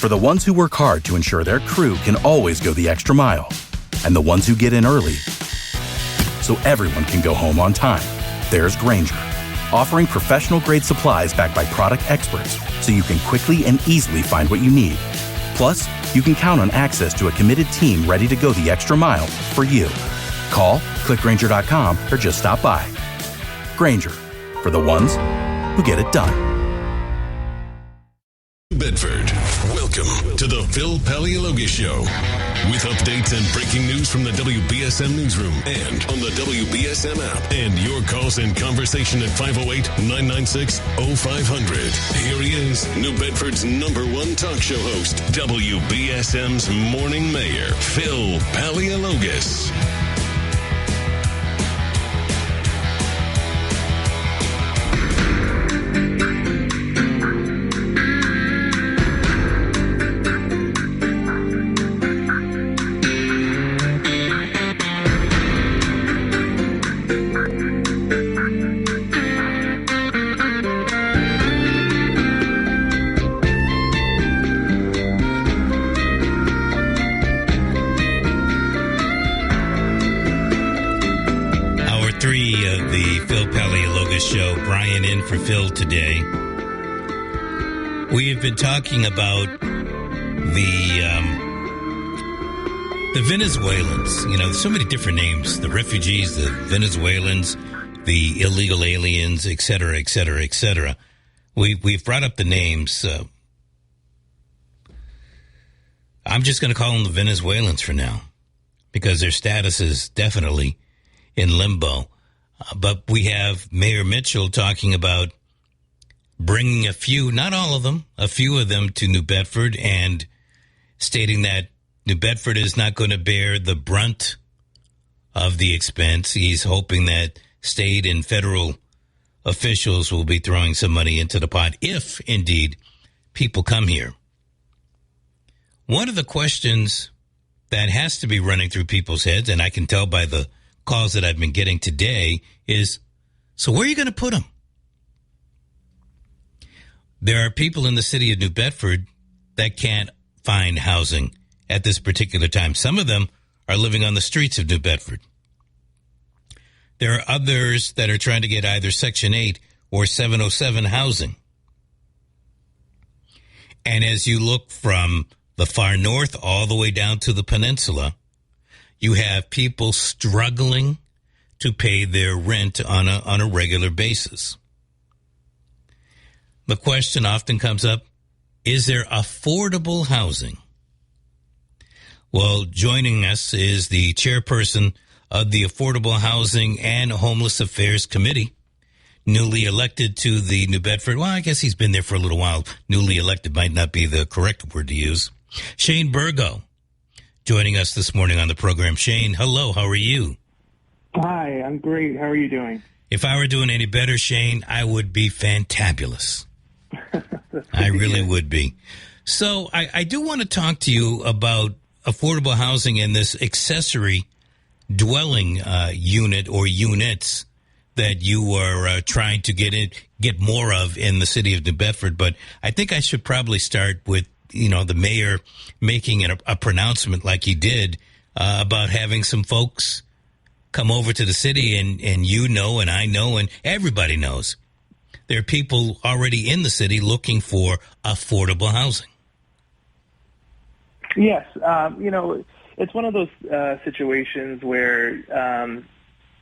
For the ones who work hard to ensure their crew can always go the extra mile, and the ones who get in early so everyone can go home on time, there's Grainger, offering professional-grade supplies backed by product experts so you can quickly and easily find what you need. Plus, you can count on access to a committed team ready to go the extra mile for you. Call, click Grainger.com, or just stop by. Grainger, for the ones who get it done. Bedford, welcome to the Phil Paleologus Show. With updates and breaking news from the WBSM newsroom and on the WBSM app. And your calls and conversation at 508-996-0500. Here he is, New Bedford's #1 talk show host, WBSM's Morning Mayor, Phil Paleologus. For Phil today. We have been talking about the Venezuelans. You know, so many different names: the refugees, the Venezuelans, the illegal aliens, et cetera, et cetera, et cetera. We've brought up the names. I'm just going to call them the Venezuelans for now, because their status is definitely in limbo. But we have Mayor Mitchell talking about bringing a few, not all of them, a few of them to New Bedford, and stating that New Bedford is not going to bear the brunt of the expense. He's hoping that state and federal officials will be throwing some money into the pot if, indeed, people come here. One of the questions that has to be running through people's heads, and I can tell by the calls that I've been getting today, is, so where are you going to put them? There are people in the city of New Bedford that can't find housing at this particular time. Some of them are living on the streets of New Bedford. There are others that are trying to get either Section 8 or 707 housing. And as you look from the far north all the way down to the peninsula, you have people struggling to pay their rent on a regular basis. The question often comes up, is there affordable housing? Well, joining us is the chairperson of the Affordable Housing and Homeless Affairs Committee, newly elected to the New Bedford. Well, I guess he's been there for a little while. Newly elected might not be the correct word to use. Shane Burgo, joining us this morning on the program. Shane, hello, how are you? Hi, I'm great. How are you doing? If I were doing any better, Shane, I would be fantabulous. I really would be. So I do want to talk to you about affordable housing and this accessory dwelling unit or units that you are trying to get more of in the city of New Bedford. But I think I should probably start with, you know, the mayor making a pronouncement like he did about having some folks come over to the city, and you know, and I know, and everybody knows there are people already in the city looking for affordable housing. Yes. You know, it's one of those situations where,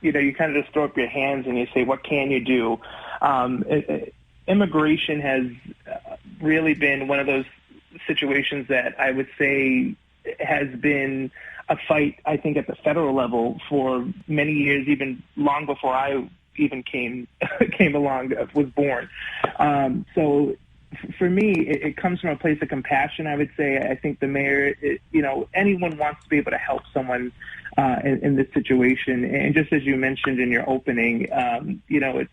you know, you kind of just throw up your hands and you say, what can you do? Immigration has really been one of those situations that I would say has been a fight, I think, at the federal level for many years, even long before I even came along, was born. So for me, it comes from a place of compassion, I would say. I think the mayor, you know, anyone wants to be able to help someone in this situation. And just as you mentioned in your opening, you know,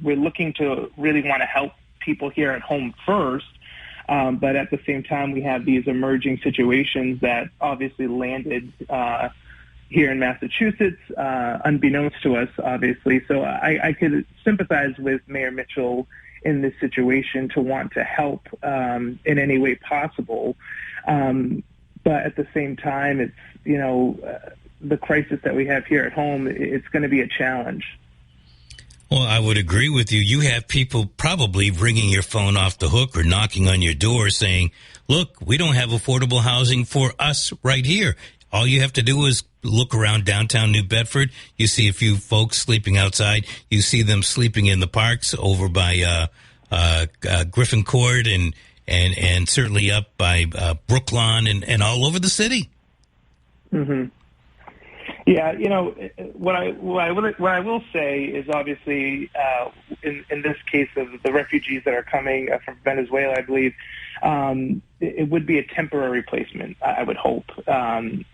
we're looking to really want to help people here at home first. But at the same time, we have these emerging situations that obviously landed here in Massachusetts, unbeknownst to us, obviously. So I could sympathize with Mayor Mitchell in this situation to want to help in any way possible. But at the same time, it's, the crisis that we have here at home, it's going to be a challenge. Well, I would agree with you. You have people probably ringing your phone off the hook or knocking on your door saying, look, we don't have affordable housing for us right here. All you have to do is look around downtown New Bedford. You see a few folks sleeping outside. You see them sleeping in the parks over by Griffin Court and certainly up by Brooklawn and all over the city. Mm-hmm. Yeah, what I will say is obviously in this case of the refugees that are coming from Venezuela, I believe it would be a temporary placement, I would hope,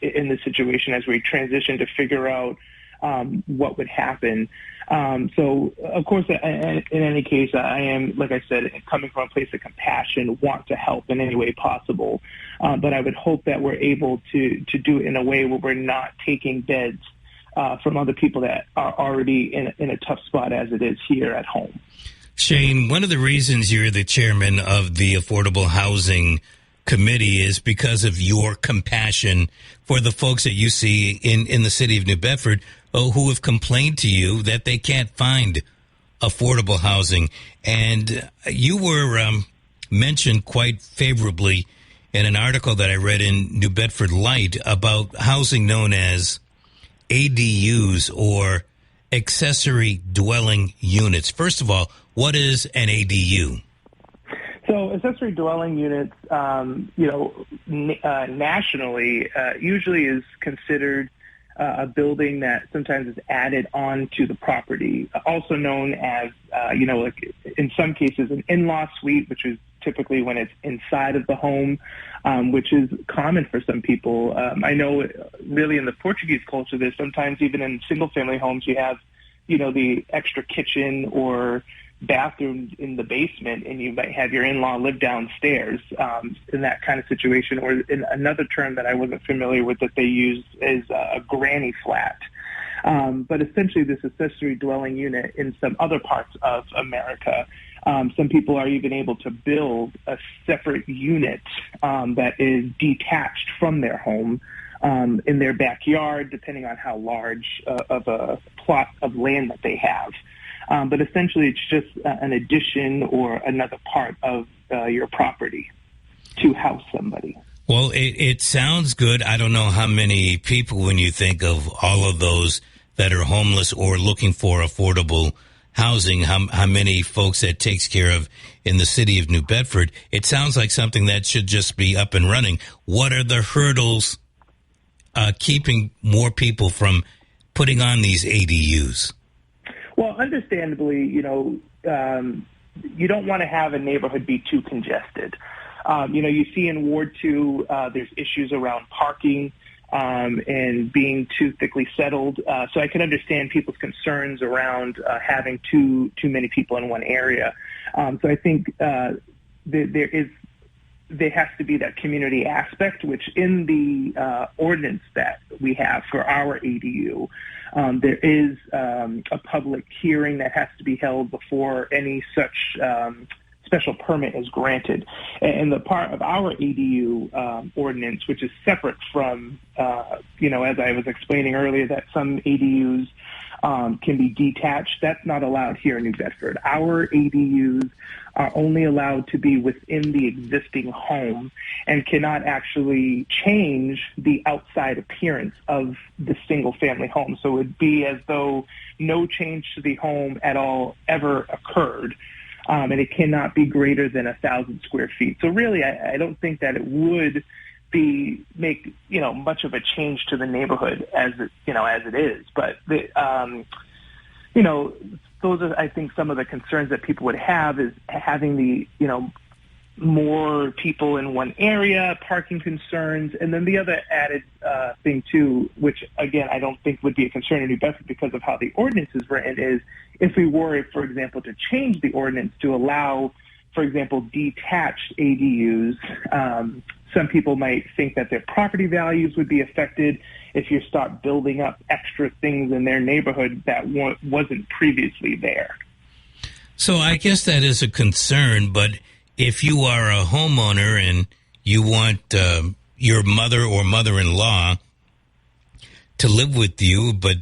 in this situation as we transition to figure out what would happen. So, of course, in any case, I am, like I said, coming from a place of compassion, want to help in any way possible. But I would hope that we're able to do it in a way where we're not taking beds from other people that are already in a tough spot as it is here at home. Shane, one of the reasons you're the chairman of the Affordable Housing Committee is because of your compassion for the folks that you see in the city of New Bedford who have complained to you that they can't find affordable housing. And you were mentioned quite favorably in an article that I read in New Bedford Light about housing known as ADUs, or accessory dwelling units. First of all, what is an ADU? So accessory dwelling units, nationally, usually is considered a building that sometimes is added on to the property, also known as, like in some cases, an in-law suite, which is typically when it's inside of the home, which is common for some people. I know really in the Portuguese culture, there's sometimes even in single-family homes, you have, the extra kitchen or bathroom in the basement, and you might have your in-law live downstairs in that kind of situation. Or in another term that I wasn't familiar with that they use is a granny flat. But essentially this accessory dwelling unit in some other parts of America, some people are even able to build a separate unit that is detached from their home in their backyard, depending on how large of a plot of land that they have. But essentially, it's just an addition or another part of your property to house somebody. Well, it sounds good. I don't know how many people, when you think of all of those that are homeless or looking for affordable housing, how many folks that takes care of in the city of New Bedford. It sounds like something that should just be up and running. What are the hurdles keeping more people from putting on these ADUs? Well, understandably, you don't want to have a neighborhood be too congested. You see in Ward 2, there's issues around parking and being too thickly settled. So I can understand people's concerns around having too many people in one area. So I think there has to be that community aspect, which in the ordinance that we have for our ADU, there is a public hearing that has to be held before any such special permit is granted. And the part of our ADU ordinance, which is separate from, as I was explaining earlier, that some ADUs can be detached, that's not allowed here in New Bedford. Our ADUs are only allowed to be within the existing home and cannot actually change the outside appearance of the single-family home. So it would be as though no change to the home at all ever occurred, and it cannot be greater than 1,000 square feet. So really, I don't think that it would make much of a change to the neighborhood as it is. But those are, I think, some of the concerns that people would have is having the more people in one area, parking concerns, and then the other added thing too, which again I don't think would be a concern in New Bedford because of how the ordinance is written, is if we were, for example, to change the ordinance to allow, for example, detached ADUs. Some people might think that their property values would be affected if you start building up extra things in their neighborhood that wasn't previously there. So I guess that is a concern, but if you are a homeowner and you want your mother or mother-in-law to live with you, but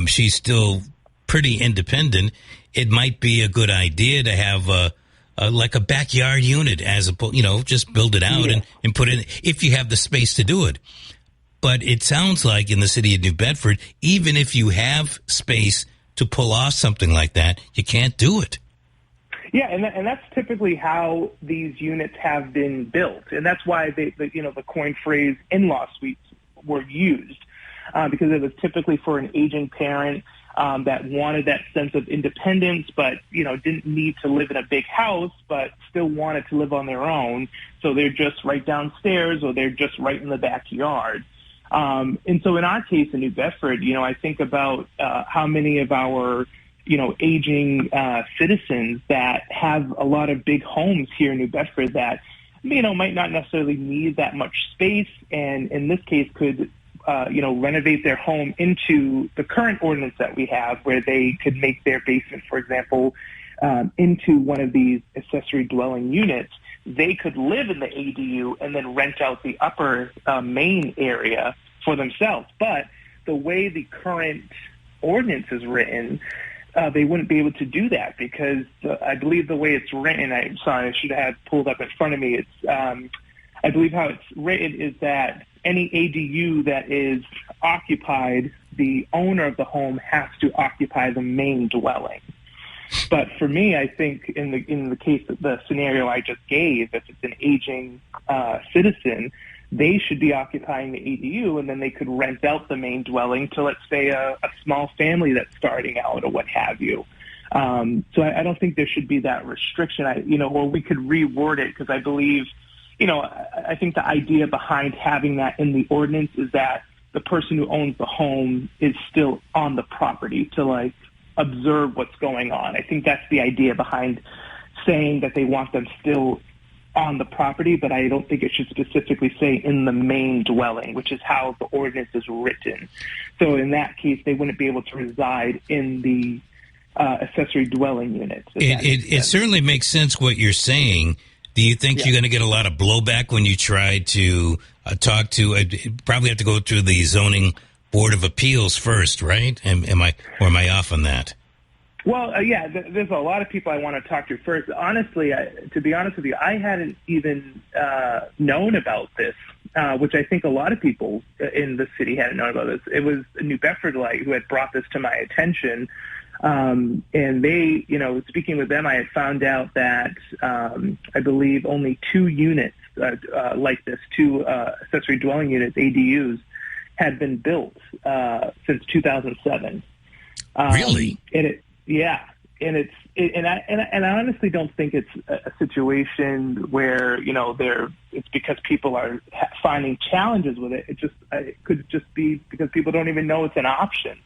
she's still pretty independent, it might be a good idea to have like a backyard unit as a, just build it out and put it in if you have the space to do it. But it sounds like in the city of New Bedford, even if you have space to pull off something like that, you can't do it. Yeah, and that's typically how these units have been built, and that's why the coined phrase in-law suites were used, because it was typically for an aging parent that wanted that sense of independence, but didn't need to live in a big house, but still wanted to live on their own. So they're just right downstairs, or they're just right in the backyard. And so in our case in New Bedford, I think about how many of our aging citizens that have a lot of big homes here in New Bedford that, might not necessarily need that much space, and in this case could, renovate their home into the current ordinance that we have, where they could make their basement, for example, into one of these accessory dwelling units. They could live in the ADU and then rent out the upper main area for themselves. But the way the current ordinance is written, they wouldn't be able to do that because I believe the way it's written, I should have pulled up in front of me. It's, I believe how it's written is that any ADU that is occupied, the owner of the home has to occupy the main dwelling. But for me, I think in the case of the scenario I just gave, if it's an aging citizen, they should be occupying the ADU, and then they could rent out the main dwelling to, let's say, a small family that's starting out or what have you. So I don't think there should be that restriction. Or we could reword it, because I believe, I think the idea behind having that in the ordinance is that the person who owns the home is still on the property to, observe what's going on. I think that's the idea behind saying that they want them still on the property, but I don't think it should specifically say in the main dwelling, which is how the ordinance is written. So in that case, they wouldn't be able to reside in the accessory dwelling units. It certainly makes sense what you're saying. Do you think you're going to get a lot of blowback when you try to talk to, probably have to go through the zoning Board of Appeals first, right? Am I off on that? Well, there's a lot of people I want to talk to first. Honestly, to be honest with you, I hadn't even known about this, which I think a lot of people in the city hadn't known about this. It was New Bedford Light who had brought this to my attention. And they, speaking with them, I had found out that I believe only 2 units like this, 2 accessory dwelling units, ADUs, had been built since 2007. Really? And I honestly don't think it's a situation where it's because people are finding challenges with it. It could just be because people don't even know it's an option.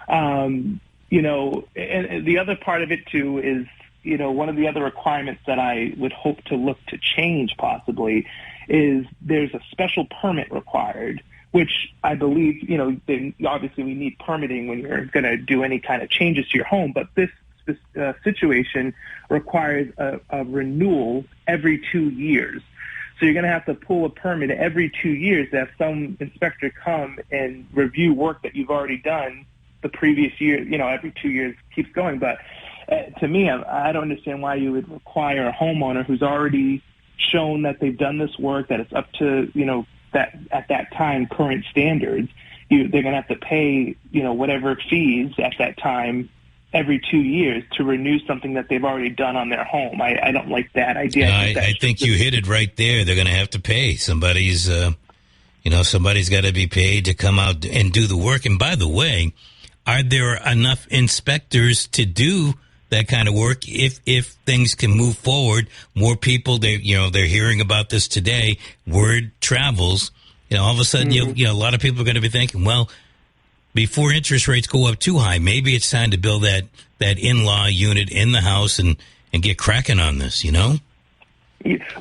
And the other part of it too is one of the other requirements that I would hope to look to change possibly is there's a special permit required, which I believe, obviously we need permitting when you're going to do any kind of changes to your home, but this situation requires a renewal every 2 years. So you're going to have to pull a permit every 2 years to have some inspector come and review work that you've already done the previous year. Every 2 years keeps going. But to me, I don't understand why you would require a homeowner who's already shown that they've done this work, that it's up to, that at that time current standards. They're going to have to pay, whatever fees at that time every 2 years to renew something that they've already done on their home. I don't like that idea. I think you hit it right there. They're going to have to pay. Somebody's got to be paid to come out and do the work. And by the way, are there enough inspectors to do that kind of work if things can move forward? More people, they're hearing about this today. Word travels. All of a sudden, a lot of people are going to be thinking, well, before interest rates go up too high, maybe it's time to build that in-law unit in the house and get cracking on this,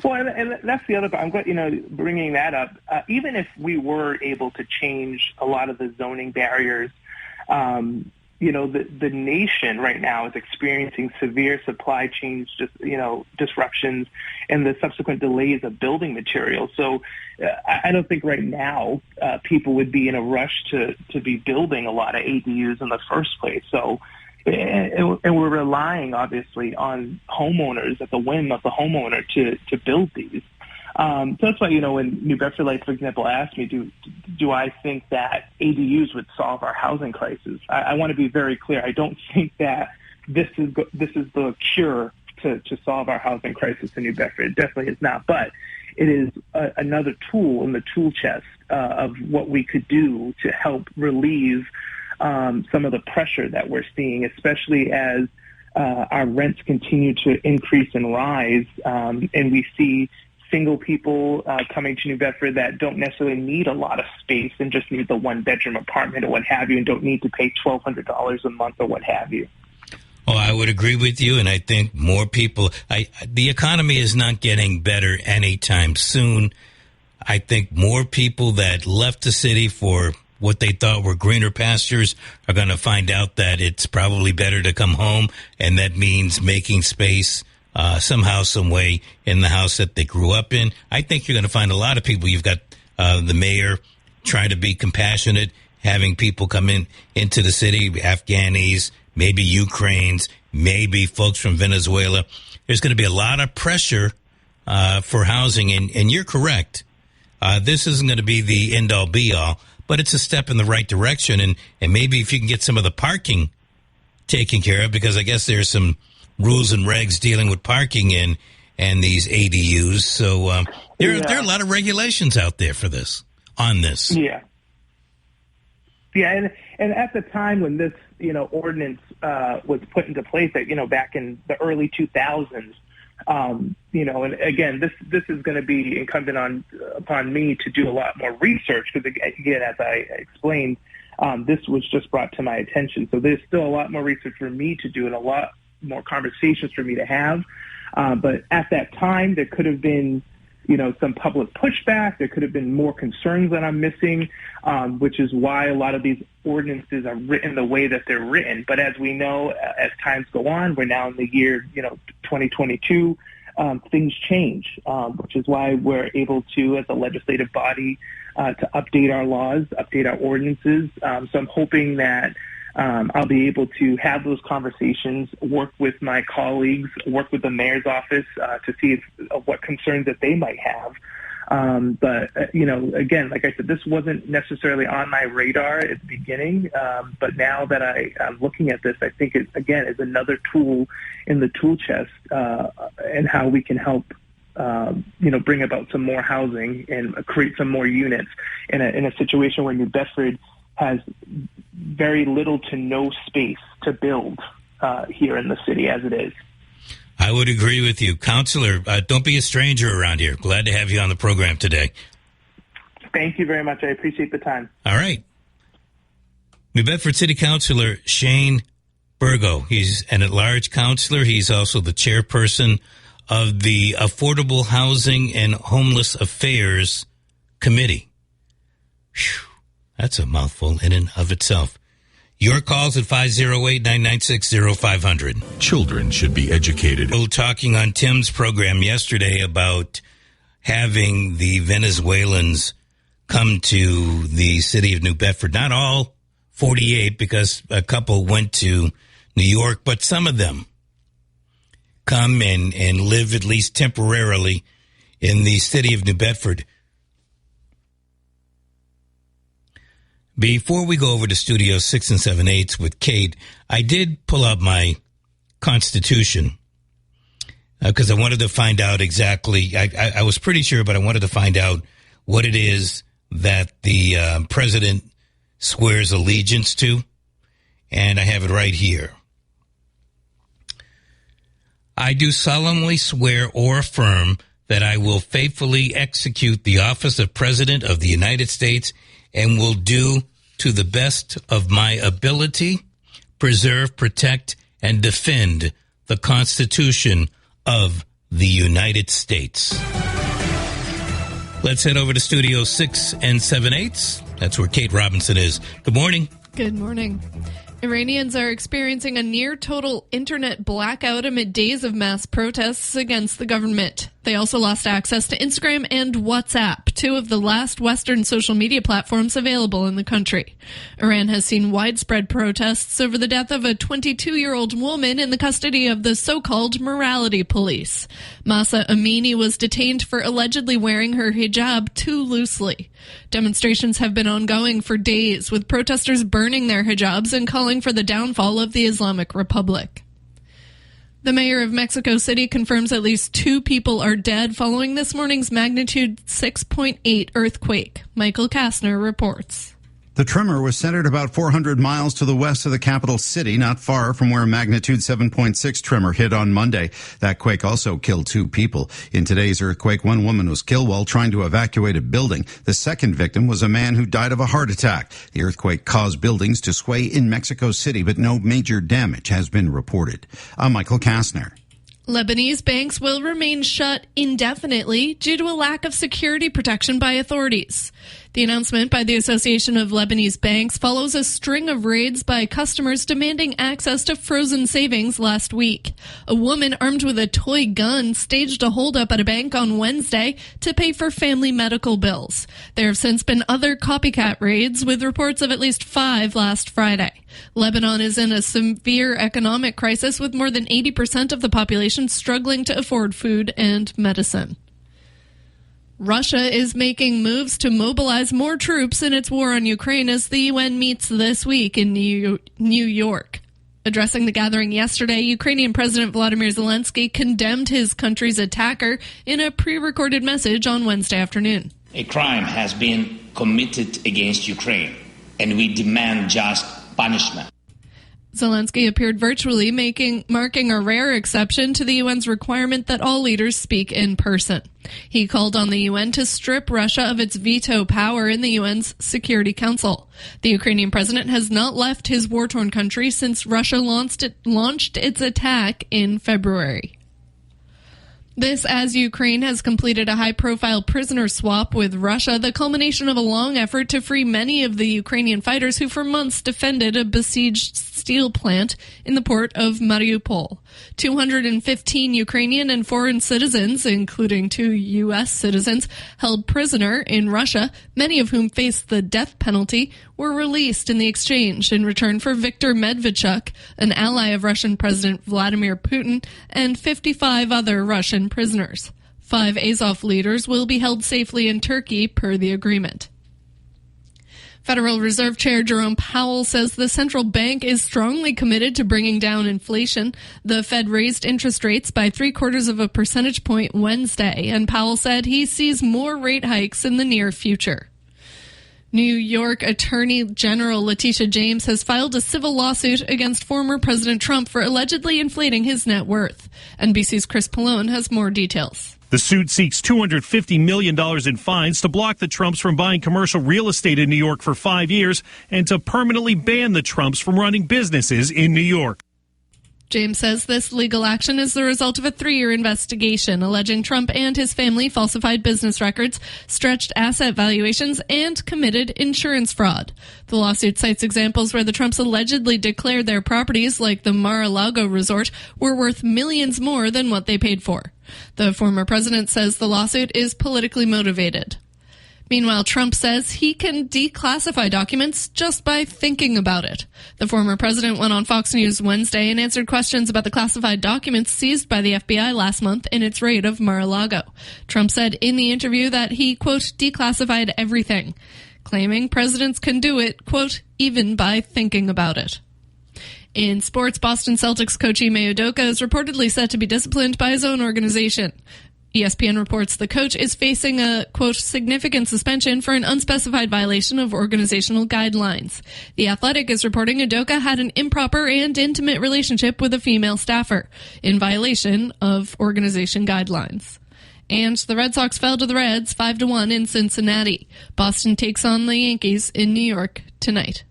Well, and that's the other part. I'm glad, bringing that up. Even if we were able to change a lot of the zoning barriers, the nation right now is experiencing severe supply chains, disruptions and the subsequent delays of building materials. So I don't think right now people would be in a rush to be building a lot of ADUs in the first place. So, and we're relying obviously on homeowners at the whim of the homeowner to build these. So that's why, when New Bedford Light, for example, asked me, do I think that ADUs would solve our housing crisis? I want to be very clear. I don't think that this is the cure to solve our housing crisis in New Bedford. It definitely is not. But it is another tool in the tool chest of what we could do to help relieve some of the pressure that we're seeing, especially as our rents continue to increase and rise, and we see single people coming to New Bedford that don't necessarily need a lot of space and just need the one-bedroom apartment or what have you, and don't need to pay $1,200 a month or what have you. Oh, I would agree with you, and I think more people. The economy is not getting better anytime soon. I think more people that left the city for what they thought were greener pastures are going to find out that it's probably better to come home, and that means making space somehow, some way in the house that they grew up in. I think you're going to find a lot of people. You've got the mayor trying to be compassionate, having people come into the city, Afghanis, maybe Ukrainians, maybe folks from Venezuela. There's going to be a lot of pressure for housing, and you're correct. This isn't going to be the end-all, be-all, but it's a step in the right direction, and maybe if you can get some of the parking taken care of, because I guess there's some rules and regs dealing with parking and these ADUs. So there are a lot of regulations out there for this, on this. Yeah. Yeah, and at the time when this, ordinance was put into place, back in the early 2000s, and again, this is going to be incumbent upon me to do a lot more research because, again, as I explained, this was just brought to my attention. So there's still a lot more research for me to do and a lot more conversations for me to have. But at that time, there could have been, some public pushback. There could have been more concerns that I'm missing, which is why a lot of these ordinances are written the way that they're written. But as we know, as times go on, we're now in the year, 2022, things change, which is why we're able to, as a legislative body, to update our laws, update our ordinances. So I'm hoping that I'll be able to have those conversations, work with my colleagues, work with the mayor's office to see what concerns that they might have. But again, like I said, this wasn't necessarily on my radar at the beginning. But now that I'm looking at this, I think it, again, is another tool in the tool chest and how we can help bring about some more housing and create some more units in a situation where New Bedford has very little to no space to build here in the city as it is. I would agree with you. Counselor, don't be a stranger around here. Glad to have you on the program today. Thank you very much. I appreciate the time. All right. New Bedford City Councilor Shane Burgo. He's an at-large counselor. He's also the chairperson of the Affordable Housing and Homeless Affairs Committee. Whew. That's a mouthful in and of itself. Your calls at 508-996-0500. Children should be educated. We were talking on Tim's program yesterday about having the Venezuelans come to the city of New Bedford. Not all 48, because a couple went to New York, but some of them come and live at least temporarily in the city of New Bedford. Before we go over to Studio 6 and 7/8 with Kate, I did pull out my Constitution because I wanted to find out exactly. I was pretty sure, but I wanted to find out what it is that the president swears allegiance to, and I have it right here. I do solemnly swear or affirm that I will faithfully execute the office of President of the United States and will do to the best of my ability, preserve, protect, and defend the Constitution of the United States. Let's head over to Studio 6 and 7/8. That's where Kate Robinson is. Good morning. Good morning. Iranians are experiencing a near-total internet blackout amid days of mass protests against the government. They also lost access to Instagram and WhatsApp, two of the last Western social media platforms available in the country. Iran has seen widespread protests over the death of a 22-year-old woman in the custody of the so-called morality police. Mahsa Amini was detained for allegedly wearing her hijab too loosely. Demonstrations have been ongoing for days, with protesters burning their hijabs and calling for the downfall of the Islamic Republic. The mayor of Mexico City confirms at least 2 people are dead following this morning's magnitude 6.8 earthquake. Michael Kastner reports. The tremor was centered about 400 miles to the west of the capital city, not far from where a magnitude 7.6 tremor hit on Monday. That quake also killed 2 people. In today's earthquake, 1 woman was killed while trying to evacuate a building. The second victim was a man who died of a heart attack. The earthquake caused buildings to sway in Mexico City, but no major damage has been reported. I'm Michael Kastner. Lebanese banks will remain shut indefinitely due to a lack of security protection by authorities. The announcement by the Association of Lebanese Banks follows a string of raids by customers demanding access to frozen savings last week. A woman armed with a toy gun staged a holdup at a bank on Wednesday to pay for family medical bills. There have since been other copycat raids, with reports of at least 5 last Friday. Lebanon is in a severe economic crisis, with more than 80% of the population struggling to afford food and medicine. Russia is making moves to mobilize more troops in its war on Ukraine as the UN meets this week in New York. Addressing the gathering yesterday, Ukrainian President Volodymyr Zelensky condemned his country's attacker in a pre-recorded message on Wednesday afternoon. A crime has been committed against Ukraine, and we demand just punishment. Zelensky appeared virtually, marking a rare exception to the UN's requirement that all leaders speak in person. He called on the UN to strip Russia of its veto power in the UN's Security Council. The Ukrainian president has not left his war-torn country since Russia launched its attack in February. This as Ukraine has completed a high-profile prisoner swap with Russia, the culmination of a long effort to free many of the Ukrainian fighters who for months defended a besieged steel plant in the port of Mariupol. 215 Ukrainian and foreign citizens, including 2 U.S. citizens, held prisoner in Russia, many of whom faced the death penalty, were released in the exchange in return for Viktor Medvedchuk, an ally of Russian President Vladimir Putin, and 55 other Russian prisoners. 5 Azov leaders will be held safely in Turkey per the agreement. Federal Reserve Chair Jerome Powell says the central bank is strongly committed to bringing down inflation. The Fed raised interest rates by 0.75 percentage point Wednesday, and Powell said he sees more rate hikes in the near future. New York Attorney General Letitia James has filed a civil lawsuit against former President Trump for allegedly inflating his net worth. NBC's Chris Pallone has more details. The suit seeks $250 million in fines to block the Trumps from buying commercial real estate in New York for 5 years and to permanently ban the Trumps from running businesses in New York. James says this legal action is the result of a 3-year investigation alleging Trump and his family falsified business records, stretched asset valuations, and committed insurance fraud. The lawsuit cites examples where the Trumps allegedly declared their properties, like the Mar-a-Lago resort, were worth millions more than what they paid for. The former president says the lawsuit is politically motivated. Meanwhile, Trump says he can declassify documents just by thinking about it. The former president went on Fox News Wednesday and answered questions about the classified documents seized by the FBI last month in its raid of Mar-a-Lago. Trump said in the interview that he, quote, declassified everything, claiming presidents can do it, quote, even by thinking about it. In sports, Boston Celtics coach Ime Udoka is reportedly set to be disciplined by his own organization. ESPN reports the coach is facing a, quote, significant suspension for an unspecified violation of organizational guidelines. The Athletic is reporting Udoka had an improper and intimate relationship with a female staffer in violation of organization guidelines. And the Red Sox fell to the Reds 5-1 in Cincinnati. Boston takes on the Yankees in New York tonight.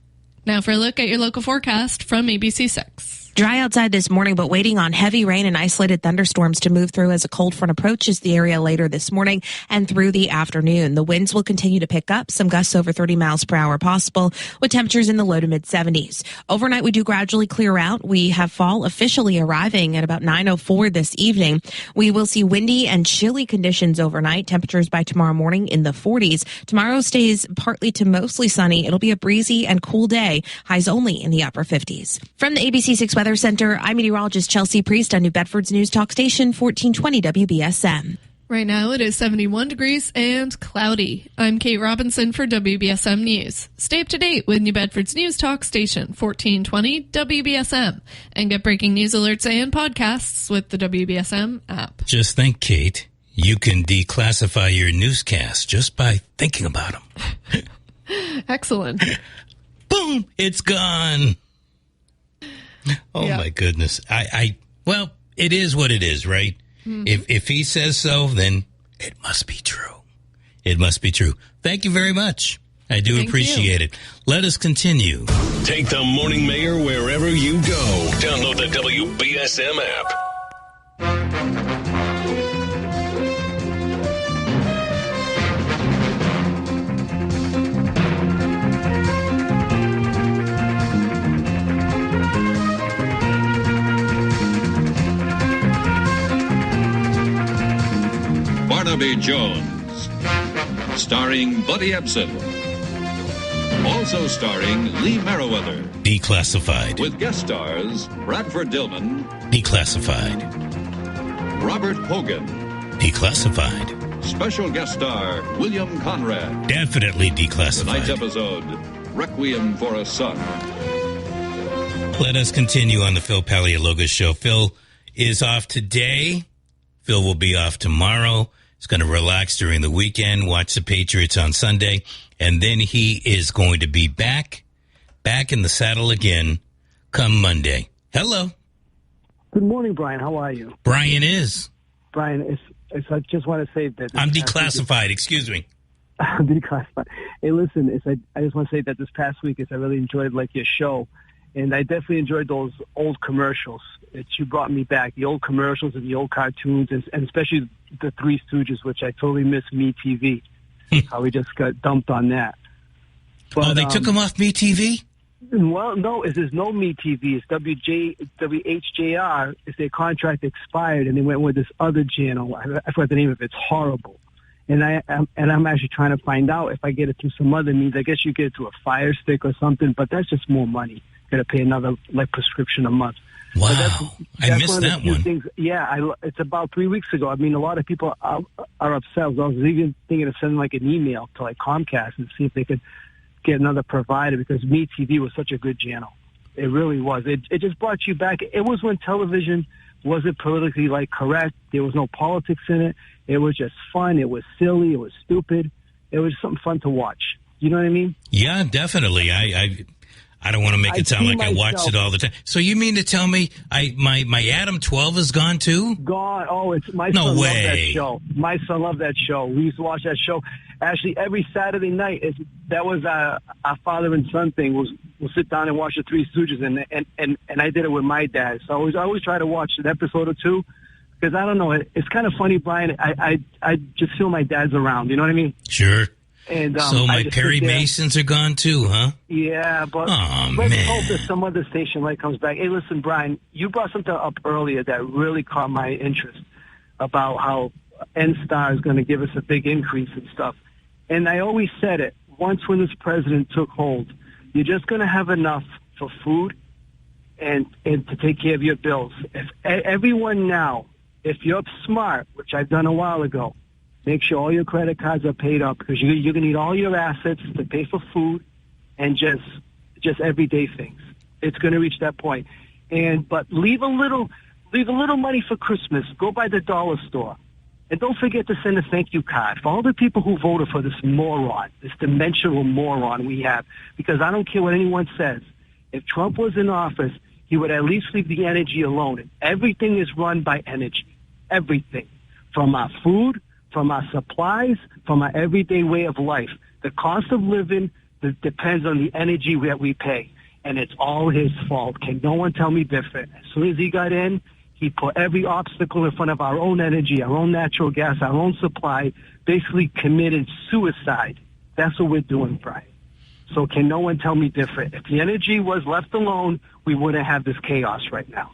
Now for a look at your local forecast from ABC6. Dry outside this morning, but waiting on heavy rain and isolated thunderstorms to move through as a cold front approaches the area later this morning and through the afternoon. The winds will continue to pick up, some gusts over 30 miles per hour possible, with temperatures in the low to mid 70s. Overnight, we do gradually clear out. We have fall officially arriving at about 9:04 this evening. We will see windy and chilly conditions overnight. Temperatures by tomorrow morning in the 40s. Tomorrow stays partly to mostly sunny. It'll be a breezy and cool day. Highs only in the upper 50s. From the ABC 6 Weather Center, I'm meteorologist Chelsea Priest on New Bedford's News Talk Station, 1420 WBSM. Right now it is 71 degrees and cloudy. I'm Kate Robinson for WBSM News. Stay up to date with New Bedford's News Talk Station, 1420 WBSM, and get breaking news alerts and podcasts with the WBSM app. Just think, Kate, you can declassify your newscasts just by thinking about them. Excellent. Boom! It's gone. Oh, yeah. My goodness. Well, it is what it is, right? Mm-hmm. If he says so, then it must be true. It must be true. Thank you very much. I do appreciate it. Let us continue. Take the Morning Mayor wherever you go. Download the WBSM app. Barnaby Jones, starring Buddy Ebsen. Also starring Lee Merriweather. Declassified. With guest stars Bradford Dillman. Declassified. Robert Hogan. Declassified. Special guest star William Conrad. Definitely declassified. Tonight's episode, Requiem for a Son. Let us continue on the Phil Paleologos Show. Phil is off today. Phil will be off tomorrow. He's going to relax during the weekend, watch the Patriots on Sunday, and then he is going to be back in the saddle again come Monday. Hello. Good morning, Brian. How are you? Brian is. Brian, I just want to say that... I'm declassified. Excuse me. I'm declassified. Hey, listen, I just want to say that this past week I really enjoyed your show, and I definitely enjoyed those old commercials that you brought me back, the old commercials and the old cartoons, and especially the Three Stooges, which I totally miss MeTV. How we just got dumped on that. But, they took them off MeTV? Well, no, there's no MeTV. It's WHJR. It's their contract expired, and they went with this other channel. I forgot the name of it. It's horrible. And I'm actually trying to find out if I get it through some other means. I guess you get it through a Fire Stick or something, but that's just more money. Got to pay another prescription a month. Wow, I missed that one. Things, yeah, it's about 3 weeks ago. I mean, a lot of people are upset. I was even thinking of sending an email to Comcast and see if they could get another provider, because MeTV was such a good channel. It really was. It just brought you back. It was when television wasn't politically correct. There was no politics in it. It was just fun. It was silly. It was stupid. It was something fun to watch. You know what I mean? Yeah, definitely. I don't want to make it sound like I watched it all the time. So you mean to tell me my Adam 12 is gone too? Gone. Oh, it's my no son way. loved that show. My son loved that show. We used to watch that show. Actually, every Saturday night, that was our father and son thing. We'll sit down and watch the Three Stooges, and I did it with my dad. So I always try to watch an episode or two, because I don't know. It's kind of funny, Brian. I just feel my dad's around. You know what I mean? Sure. And, so my Perry Masons are gone too, huh? Yeah, but let's hope that some other station comes back. Hey, listen, Brian, you brought something up earlier that really caught my interest about how NSTAR is going to give us a big increase and stuff. And I always said it, once when this president took hold, you're just going to have enough for food and to take care of your bills. If everyone now, if you're smart, which I've done a while ago, make sure all your credit cards are paid up, because you're going to need all your assets to pay for food and just everyday things. It's going to reach that point. But leave a little money for Christmas. Go by the dollar store. And don't forget to send a thank you card for all the people who voted for this moron, this dimensional moron we have. Because I don't care what anyone says. If Trump was in office, he would at least leave the energy alone. Everything is run by energy. Everything. From our food, from our supplies, from our everyday way of life. The cost of living depends on the energy that we pay. and it's all his fault. Can no one tell me different? As soon as he got in, he put every obstacle in front of our own energy, our own natural gas, our own supply, basically committed suicide. That's what we're doing, Brian. So can no one tell me different? If the energy was left alone, we wouldn't have this chaos right now.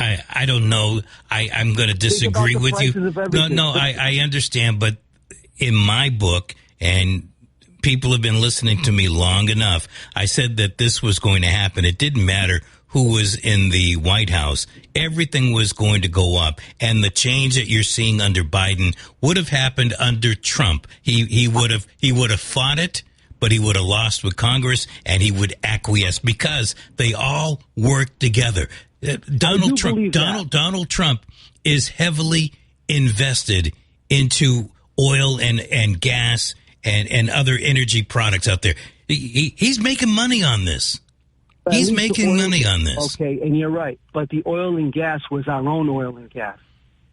I don't know. I'm going to disagree with you. No, I understand, but in my book, and people have been listening to me long enough, I said that this was going to happen. It didn't matter who was in the White House. Everything was going to go up, and the change that you're seeing under Biden would have happened under Trump. He would have fought it, but he would have lost with Congress, and he would acquiesce because they all work together. Donald Trump is heavily invested into oil and gas and other energy products out there. He's making money on this. He's making money on this. Okay, and you're right. But the oil and gas was our own oil and gas.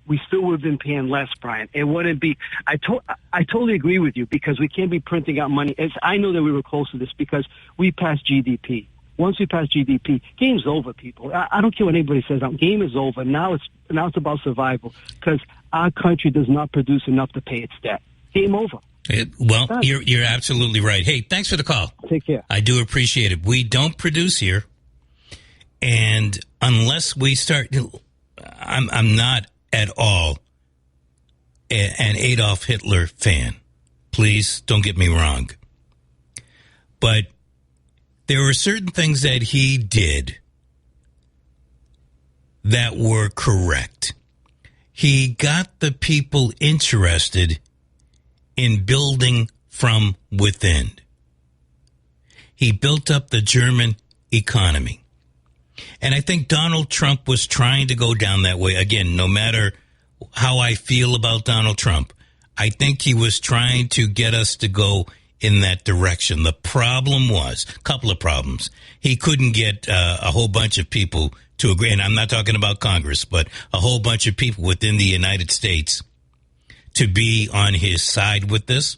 We still would have been paying less, Brian. It wouldn't be. I totally agree with you because we can't be printing out money. I know that we were close to this because we passed GDP. Once we pass GDP, game's over, people. I don't care what anybody says. Game is over. Now it's about survival because our country does not produce enough to pay its debt. Game over. You're absolutely right. Hey, thanks for the call. Take care. I do appreciate it. We don't produce here, and unless we start, I'm not at all an Adolf Hitler fan. Please don't get me wrong, but there were certain things that he did that were correct. He got the people interested in building from within. He built up the German economy. And I think Donald Trump was trying to go down that way. Again, no matter how I feel about Donald Trump, I think he was trying to get us to go in that direction. The problem was, a couple of problems. He couldn't get a whole bunch of people to agree, and I'm not talking about Congress, but a whole bunch of people within the United States to be on his side with this.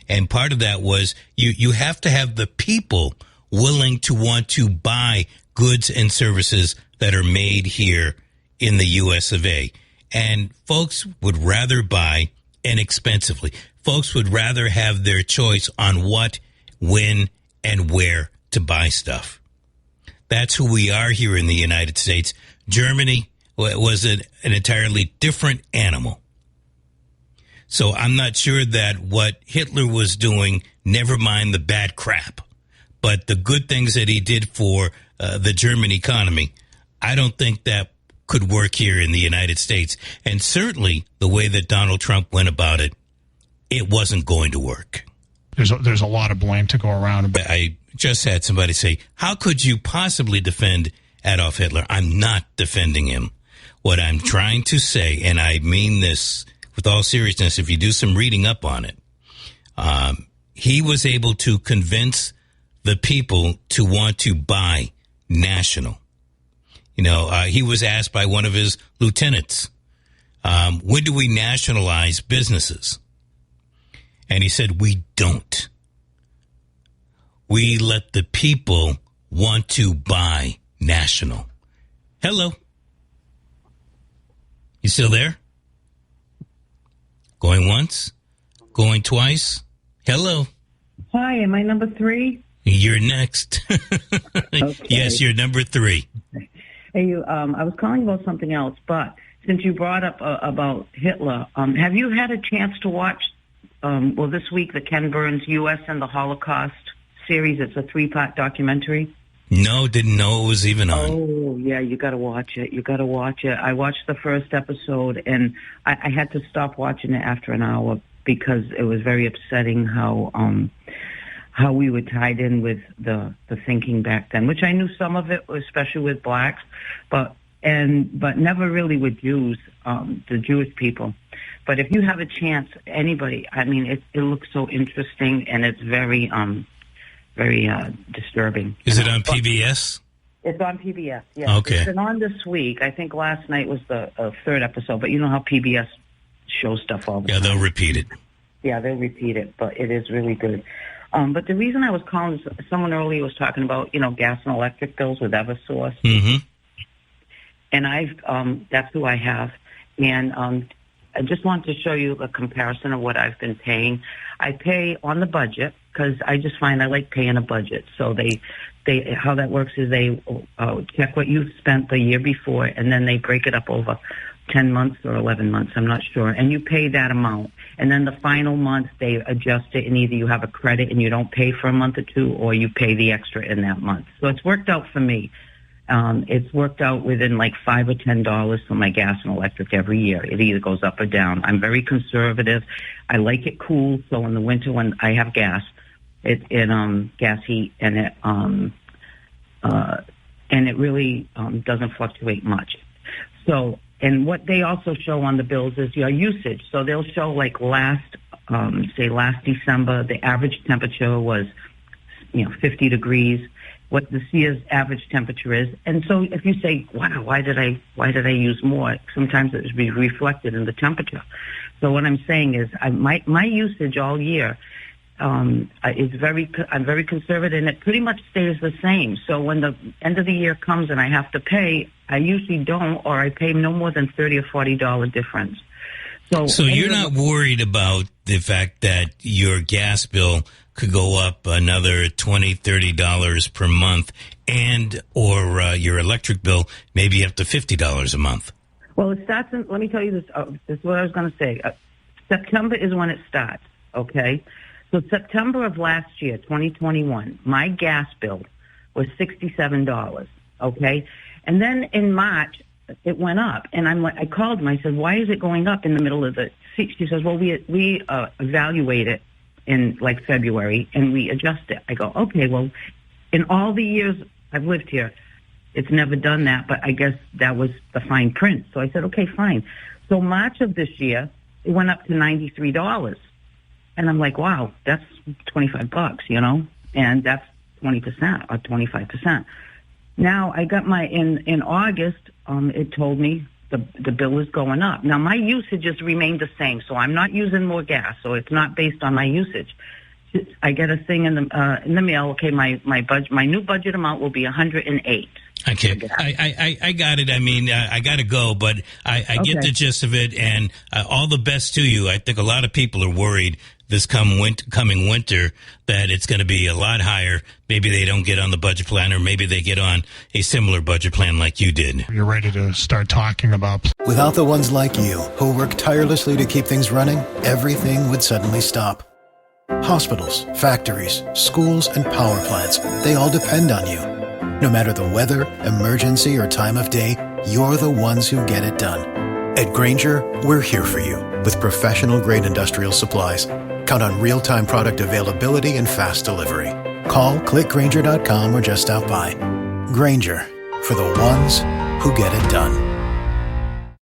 And part of that was you have to have the people willing to want to buy goods and services that are made here in the U.S. of A. And folks would rather buy inexpensively. Folks would rather have their choice on what, when, and where to buy stuff. That's who we are here in the United States. Germany was an entirely different animal. So I'm not sure that what Hitler was doing, never mind the bad crap, but the good things that he did for the German economy, I don't think that could work here in the United States. And certainly the way that Donald Trump went about it, it wasn't going to work. There's a lot of blame to go around. But I just had somebody say, how could you possibly defend Adolf Hitler? I'm not defending him. What I'm trying to say, and I mean this with all seriousness, if you do some reading up on it, he was able to convince the people to want to buy national. You know, he was asked by one of his lieutenants, when do we nationalize businesses? And he said, we don't. We let the people want to buy national. Hello. You still there? Going once? Going twice? Hello. Hi, am I number 3? You're next. Okay. Yes, you're number 3. Hey, I was calling about something else, but since you brought up about Hitler, have you had a chance to watch, this week, the Ken Burns U.S. and the Holocaust series? It's a 3-part documentary. No, didn't know it was even on. Oh, yeah, you got to watch it. You got to watch it. I watched the first episode, and I had to stop watching it after an hour because it was very upsetting how we were tied in with the thinking back then, which I knew some of it, especially with blacks, but never really with Jews, the Jewish people. But if you have a chance, anybody, I mean, it looks so interesting, and it's very disturbing. Is it on PBS? It's on PBS, yeah. Okay. It's been on this week. I think last night was the 3rd episode, but you know how PBS shows stuff all the time. Yeah, they'll repeat it. Yeah, they'll repeat it, but it is really good. But the reason I was calling is someone earlier was talking about, gas and electric bills with Eversource. Mm-hmm. And that's who I have. And I just wanted to show you a comparison of what I've been paying. I pay on the budget because I just find I like paying a budget. So how that works is they check what you've spent the year before, and then they break it up over 10 months or 11 months, I'm not sure. And you pay that amount. And then the final month, they adjust it, and either you have a credit and you don't pay for a month or two, or you pay the extra in that month. So it's worked out for me. It's worked out within like $5 or $10 for my gas and electric every year. It either goes up or down. I'm very conservative. I like it cool. So in the winter when I have gas, gas heat, and it really doesn't fluctuate much. So, and what they also show on the bills is your usage. So they'll show like last December, the average temperature was 50 degrees. What this year's average temperature is. And so if you say, wow, why did I use more? Sometimes it would be reflected in the temperature. So what I'm saying is my usage all year I'm very conservative, and it pretty much stays the same. So when the end of the year comes and I have to pay, I usually don't, or I pay no more than $30 or $40 difference. So you're not worried about the fact that your gas bill could go up another $20, $30 per month, or your electric bill maybe up to $50 a month? Well, it starts let me tell you this. This is what I was going to say. September is when it starts, okay? So September of last year, 2021, my gas bill was $67, okay? And then in March, it went up, and I called them. I said, "Why is it going up in the middle of the?" She says, "Well, we evaluate it in like February, and we adjust it." I go, "Okay, well, in all the years I've lived here, it's never done that, but I guess that was the fine print." So I said, "Okay, fine." So March of this year, it went up to $93, and I'm like, "Wow, that's $25, and that's 20% or 25%." Now I got in August. It told me the bill is going up. Now my usage has remained the same, so I'm not using more gas. So it's not based on my usage. I get a thing in the mail. Okay, my new budget amount will be $108. Okay, I got it. I mean, I got to go, but I get the gist of it, and all the best to you. I think a lot of people are worried this coming winter that it's going to be a lot higher. Maybe they don't get on the budget plan, or maybe they get on a similar budget plan like you did. You're ready to start talking about... Without the ones like you, who work tirelessly to keep things running, everything would suddenly stop. Hospitals, factories, schools, and power plants, they all depend on you. No matter the weather, emergency, or time of day, you're the ones who get it done. At Grainger, we're here for you with professional-grade industrial supplies. Count on real-time product availability and fast delivery. Call, click Grainger.com, or just stop by. Grainger, for the ones who get it done.